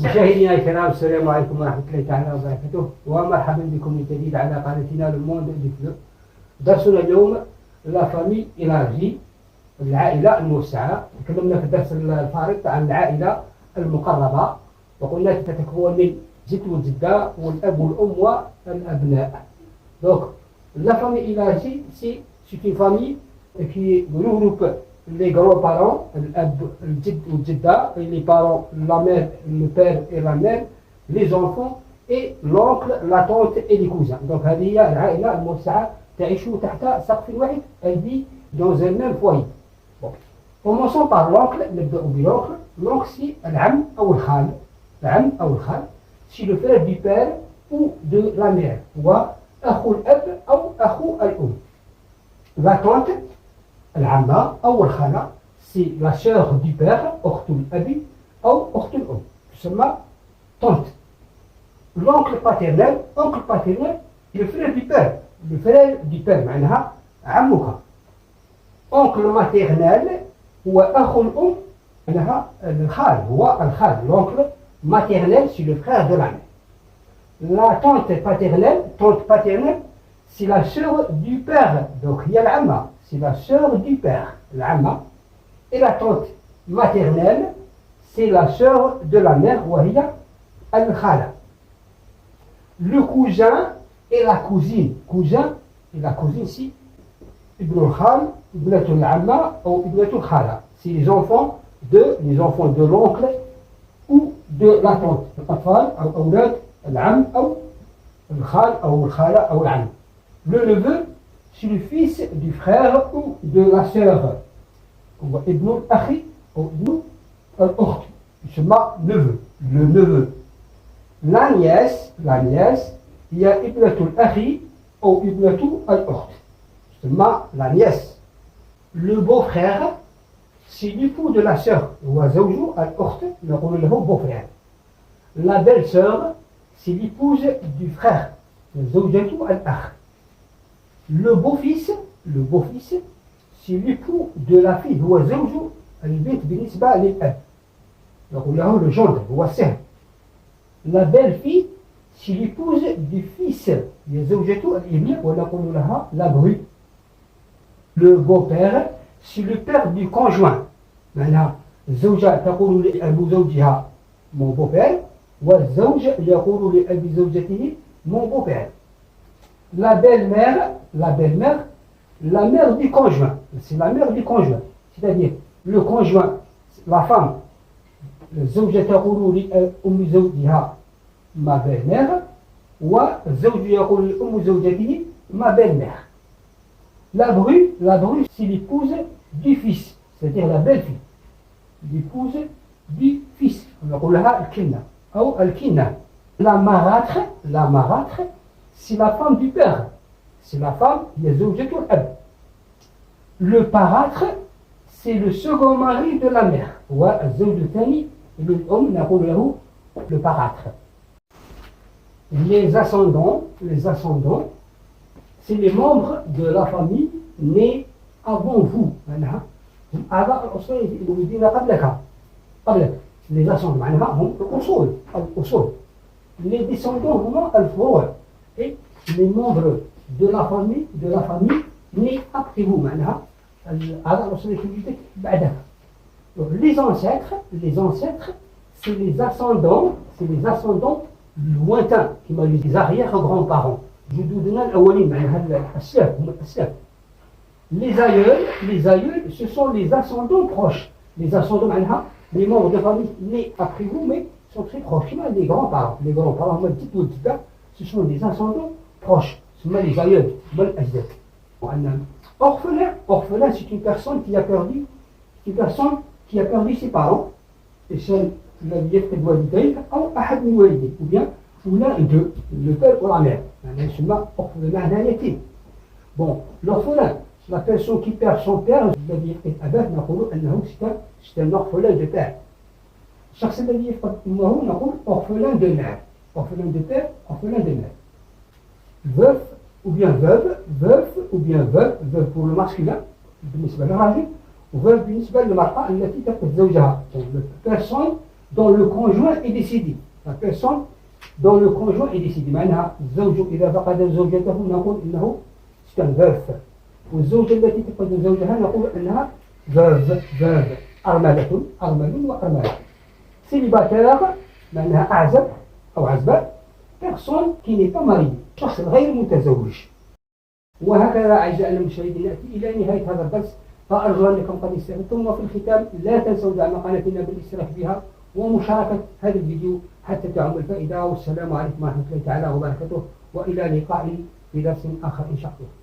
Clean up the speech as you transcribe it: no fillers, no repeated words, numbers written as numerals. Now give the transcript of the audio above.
مشاهدينا الكرام السلام عليكم ورحمة الله تعالى وبركاته ومرحبا بكم من جديد على قناتنا لو موند دو فلو. درسنا اليوم لا فامي إلاجي العائلة الموسعة. تكلمنا في الدرس الفارط عن العائلة المقربة وقلنا تتكون من جد والجدة والأب والأم والأبناء. Donc la famille élargie c'est une famille qui regroupe les grands-parents, les parents, la mère, le père et la mère, les enfants et l'oncle, la tante et les cousins. Donc هذه هي العائلة الموسعة تعيش تحت سقف واحد. Elle vit dans un même foyer. Bon. Commençons par l'oncle. نبدأ بالoncle. L'oncle c'est العم أو الخال. العم أو الخال c'est le frère du père ou de la mère. هو أخو الأب أو أخو الأم. La tante العمة أو الخالة c'est la sœur du père أخت الأب أو أخت الأم تسمى tante. L'oncle paternel le frère du père. Le frère du père معناها عمك. oncle maternel هو أخو الأم معناها الخال هو الخال. l'oncle maternel c'est le frère de la mère. La tante paternelle c'est la sœur du père. Donc il y a l'amma, c'est la sœur du père, l'amma. Et la tante maternelle c'est la sœur de la mère, وهي al-khala. Le cousin et la cousine. Cousin et la cousine c'est ibn al-khal, ibn al-amma ou ibn al-khala. C'est les enfants de l'oncle ou de la tante. الأطفال أو أولاد العم أو الخال أو الخالة أو العم. Le neveu, c'est le fils du frère ou de la sœur. Ou ibn al-akhi ou ibn al-ukht. Il se nomme neveu. Le neveu. La nièce, il y a ibn al-akhi ou ibn al-ukht. Il se nomme la nièce. Le beau-frère, c'est l'époux de la sœur. Ou zawju al-ukht, نقول له beau-frère. La belle-sœur, c'est l'épouse du frère. zawjatu al-akh. Le beau-fils, c'est l'époux de la fille. هو زوج البنت بالنسبة للأب. نقول له le gendre هو السهم. La belle-fille, c'est l'épouse du fils. هي زوجة الابن ونقول لها la bru. Le beau-père, c'est le père du conjoint. معناها الزوجة تقول لأبو زوجها mon beau-père والزوج يقول لأبي زوجته mon beau-père. La belle-mère, la mère du conjoint. C'est la mère du conjoint. C'est-à-dire, le conjoint, la femme, الزوجة تقول لأم زوجها ma belle-mère والزوج يقول لأم زوجته ma belle-mère. La bru, c'est l'épouse du fils, c'est-à-dire la belle-fille. L'épouse du fils. On appelle لها الكنة أو الكنة. La marâtre, c'est la femme du père. C'est la femme, il y a zawjatu al-ab. Le parâtre, c'est le second mari de la mère. والزوج الثاني للأم نقول له le parâtre. Les ascendants, c'est les membres de la famille nés avant vous. أعضاء الأسرة الذين قبلك. Les ascendants معناها هم الأصول. Les descendants هما الفروع. Et les membres de la famille nés après vous معناها أعضاء الأسرة التي بعدها. Les ancêtres c'est les ascendants lointains كما les arrière-grands-parents. جدودنا الأولين معناها الأسلاف هم الأسلاف. Les aïeuls ce sont les ascendants proches. Les ascendants معناها les membres de famille nés après vous mais sont très proches. Les grands-parents هما الجد والجدة ce sont des ascendants proches. Ce sont les aïeuls, الأجداد. Orphelin c'est une personne qui a perdu ses parents. Et celle الذي يفقد والديه أو أحد من والديه ou bien l'un d'eux, le père ou la mère. يعني يسمى orphelin معناها يتيم. Bon, l'orphelin c'est la personne qui perd son père. الذي يفقد أباه نقول أنه c'est un orphelin de père. الشخص الذي يفقد أمه نقول orphelin de mère. Orphelin de père, orphelin de mère. Veuf ou bien veuve pour le masculin بالنسبة للراجل وveuve بالنسبة للمرأة التي تفقد زوجها. Personne dont le conjoint est décédé. La personne dont le conjoint est décédé. معناها الزوج إذا فقد زوجته نقول إنه c'est un veuf. والزوجة التي تفقد زوجها نقول إنها veuve. أرملة وأرملة. célibataire معناها أعزب أو عزباء. personne qui n'est pas marié. شخص غير متزوج. وهكذا أعزائنا المشاهدين نأتي إلى نهاية هذا الدرس. فأرجو أنكم قد استفدتم وفي الختام لا تنسوا دعم قناتنا بالاشتراك بها ومشاركة هذا الفيديو حتى تعم الفائدة. والسلام عليكم ورحمة الله تعالى وبركاته وإلى لقاء في درس آخر إن شاء الله.